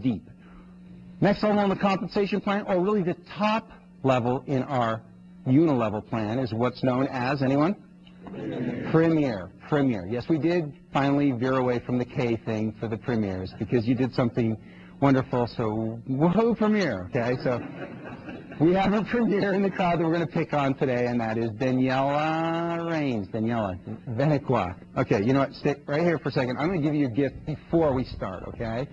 deep. Next level on the compensation plan, or really the top level in our unilevel plan, is what's known as, anyone? Premier. Premier. Yes, we did finally veer away from the K thing for the premiers because you did something wonderful, so woohoo, Premier. Okay, so we have a premier in the crowd that we're going to pick on today, and that is Daniela Rains. Daniela Venequa. Okay, you know what? Stay right here for a second. I'm going to give you a gift before we start, okay?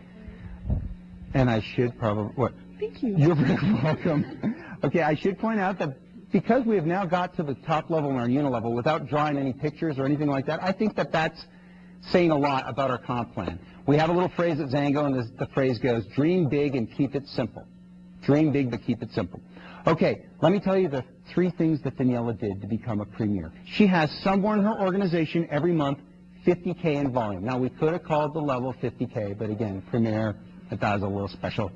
And I should probably, what? Thank you. You're very welcome. Okay, I should point out that because we have now got to the top level in our unilevel without drawing any pictures or anything like that, I think that that's saying a lot about our comp plan. We have a little phrase at Zango, and the phrase goes, dream big and keep it simple. Dream big, but keep it simple. Okay, let me tell you the 3 things that Daniela did to become a premier. She has somewhere in her organization every month 50K in volume. Now, we could have called the level 50K, but again, premier, that was a little special.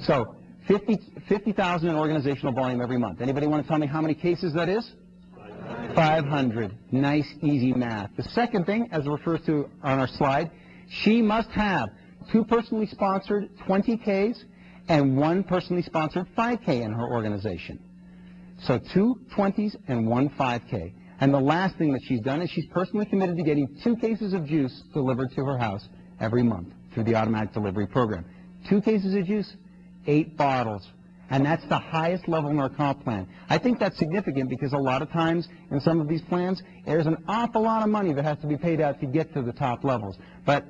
So 50,000 in organizational volume every month. Anybody want to tell me how many cases that is? 500. Nice, easy math. The second thing, as referred to on our slide, she must have 2 personally sponsored 20Ks and 1 personally sponsored 5K in her organization. So 2 20s and 1 5K. And the last thing that she's done is she's personally committed to getting 2 cases of juice delivered to her house every month through the automatic delivery program. 2 cases of juice, 8 bottles. And that's the highest level in our comp plan. I think that's significant because a lot of times in some of these plans, there's an awful lot of money that has to be paid out to get to the top levels. But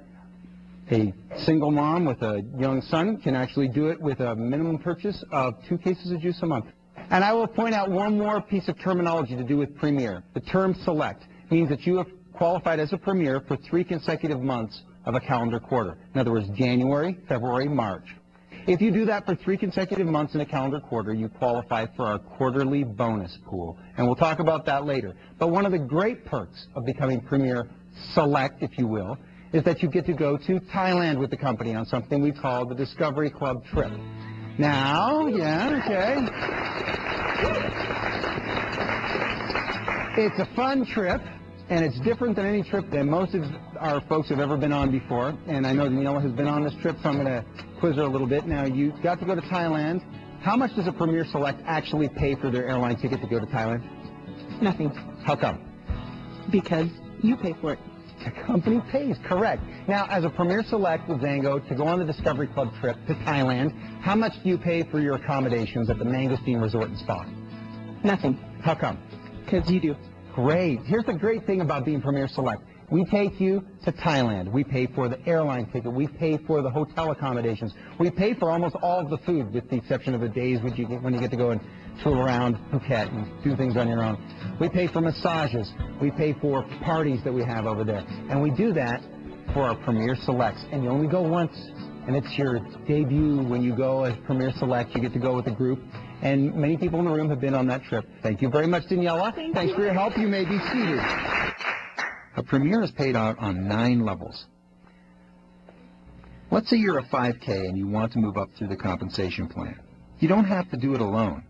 a single mom with a young son can actually do it with a minimum purchase of 2 cases of juice a month. And I will point out one more piece of terminology to do with Premier. The term select means that you have qualified as a Premier for 3 consecutive months of a calendar quarter. In other words, January, February, March. If you do that for 3 consecutive months in a calendar quarter, you qualify for our quarterly bonus pool. And we'll talk about that later. But one of the great perks of becoming Premier Select, if you will, is that you get to go to Thailand with the company on something we call the Discovery Club trip. Now, yeah, okay. It's a fun trip. And it's different than any trip that most of our folks have ever been on before. And I know Daniela has been on this trip, so I'm going to quiz her a little bit. Now, you got to go to Thailand. How much does a Premier Select actually pay for their airline ticket to go to Thailand? Nothing. How come? Because you pay for it. The company pays, correct. Now, as a Premier Select with Zango to go on the Discovery Club trip to Thailand, how much do you pay for your accommodations at the Mangosteen Resort and Spa? Nothing. How come? Because you do. Great. Here's the great thing about being Premier Select. We take you to Thailand. We pay for the airline ticket. We pay for the hotel accommodations. We pay for almost all of the food, with the exception of the days when you get to go and tool around Phuket and do things on your own. We pay for massages. We pay for parties that we have over there. And we do that for our Premier Selects. And you only go once. And it's your debut when you go as Premier Select. You get to go with a group. And many people in the room have been on that trip. Thank you very much, Daniela. Thanks for your help. You may be seated. A Premier is paid out on 9 levels. Let's say you're a 5K and you want to move up through the compensation plan. You don't have to do it alone.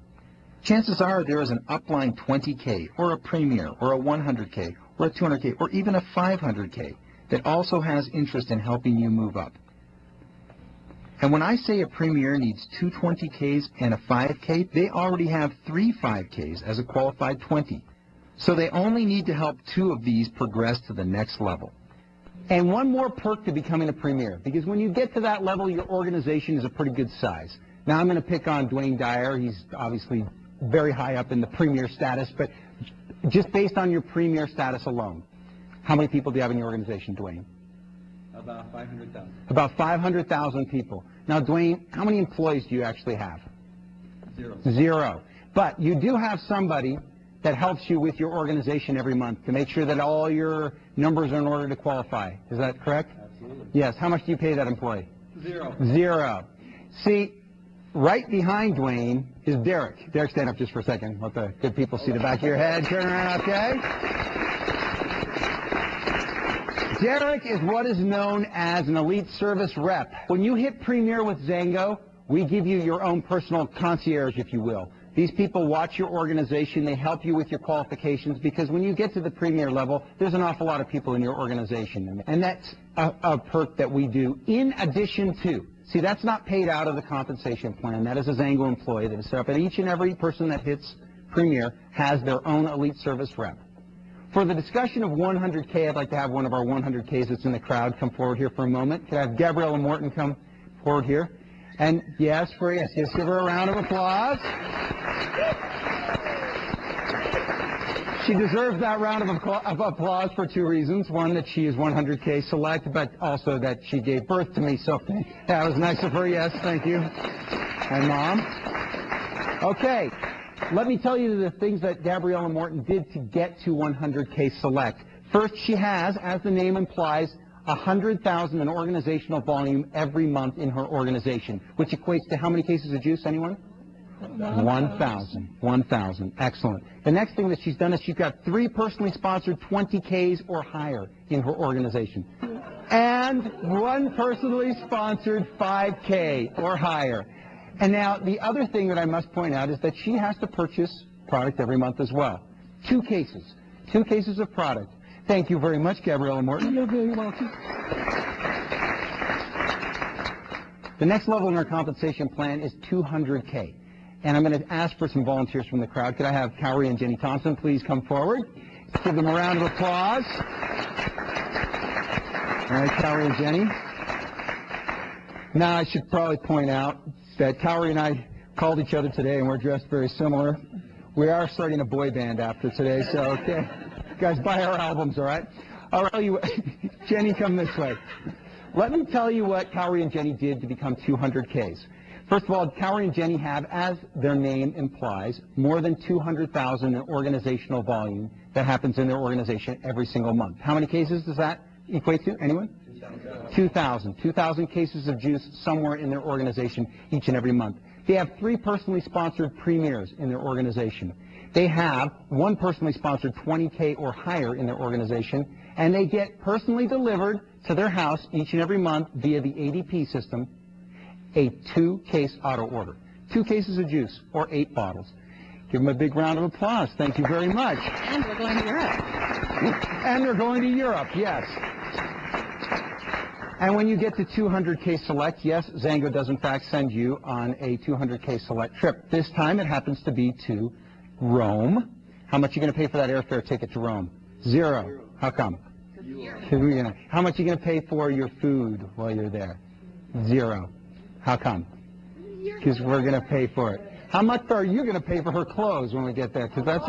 Chances are there is an upline 20K or a Premier or a 100K or a 200K or even a 500K that also has interest in helping you move up. And when I say a Premier needs 2 20Ks and a 5K, they already have 3 5Ks as a qualified 20. So they only need to help 2 of these progress to the next level. And one more perk to becoming a Premier, because when you get to that level, your organization is a pretty good size. Now I'm going to pick on Dwayne Dyer. He's obviously very high up in the Premier status, but just based on your Premier status alone, how many people do you have in your organization, Dwayne? About 500,000. About 500,000 people. Now, Dwayne, how many employees do you actually have? 0. 0. But you do have somebody that helps you with your organization every month to make sure that all your numbers are in order to qualify. Is that correct? Absolutely. Yes. How much do you pay that employee? 0. 0. See, right behind Dwayne is Derek. Derek, stand up just for a second. Let the good people see the back of your head. Turn around, okay? Derek is what is known as an elite service rep. When you hit Premier with Zango, we give you your own personal concierge, if you will. These people watch your organization. They help you with your qualifications, because when you get to the Premier level, there's an awful lot of people in your organization. And that's a perk that we do in addition to See, that's not paid out of the compensation plan. That is a Zango employee that is set up, and each and every person that hits Premier has their own elite service rep. For the discussion of 100K, I'd like to have one of our 100Ks that's in the crowd come forward here for a moment. Could I have Gabriella Morton come forward here? And yes, give her a round of applause. She deserves that round of applause for two reasons. One, that she is 100K select, but also that she gave birth to me, so that was nice of her. Yes, thank you. And Mom. Okay, let me tell you the things that Gabriella Morton did to get to 100K select. First, she has, as the name implies, 100,000 in organizational volume every month in her organization, which equates to how many cases of juice, anyone? 1,000. 1,000. Excellent. The next thing that she's done is she's got 3 personally sponsored 20Ks or higher in her organization. And 1 personally sponsored 5K or higher. And now the other thing that I must point out is that she has to purchase product every month as well. 2 cases. 2 cases of product. Thank you very much, Gabriella Morton. You're very welcome. The next level in our compensation plan is 200K. And I'm going to ask for some volunteers from the crowd. Could I have Cowrie and Jenny Thompson please come forward? Give them a round of applause. All right, Cowrie and Jenny. Now, I should probably point out that Cowrie and I called each other today, and we're dressed very similar. We are starting a boy band after today, so okay. You guys buy our albums, all right? All right, Jenny, come this way. Let me tell you what Cowrie and Jenny did to become 200Ks. First of all, Cowrie and Jenny have, as their name implies, more than 200,000 in organizational volume that happens in their organization every single month. How many cases does that equate to? Anyone? 2,000. 2,000 cases of juice somewhere in their organization each and every month. They have 3 personally sponsored premiers in their organization. They have 1 personally sponsored 20K or higher in their organization, and they get personally delivered to their house each and every month via the ADP system a 2-case auto order. 2 cases of juice or 8 bottles. Give them a big round of applause. Thank you very much. And we're going to Europe. And they're going to Europe, yes. And when you get to 200K select, yes, Zango does in fact send you on a 200K select trip. This time it happens to be to Rome. How much are you going to pay for that airfare ticket to Rome? 0. How come? How much are you going to pay for your food while you're there? 0. How come? Because we're going to pay for it. How much are you going to pay for her clothes when we get there? Because that's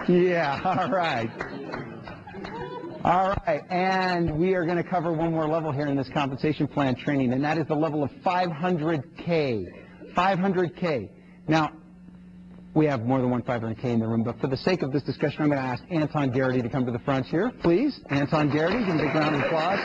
yeah, all right. All right, and we are going to cover one more level here in this compensation plan training, and that is the level of 500K. 500K. Now, we have more than one 500K in the room, but for the sake of this discussion, I'm going to ask Anton Garrity to come to the front here, please. Anton Garrity, give him a big round of applause.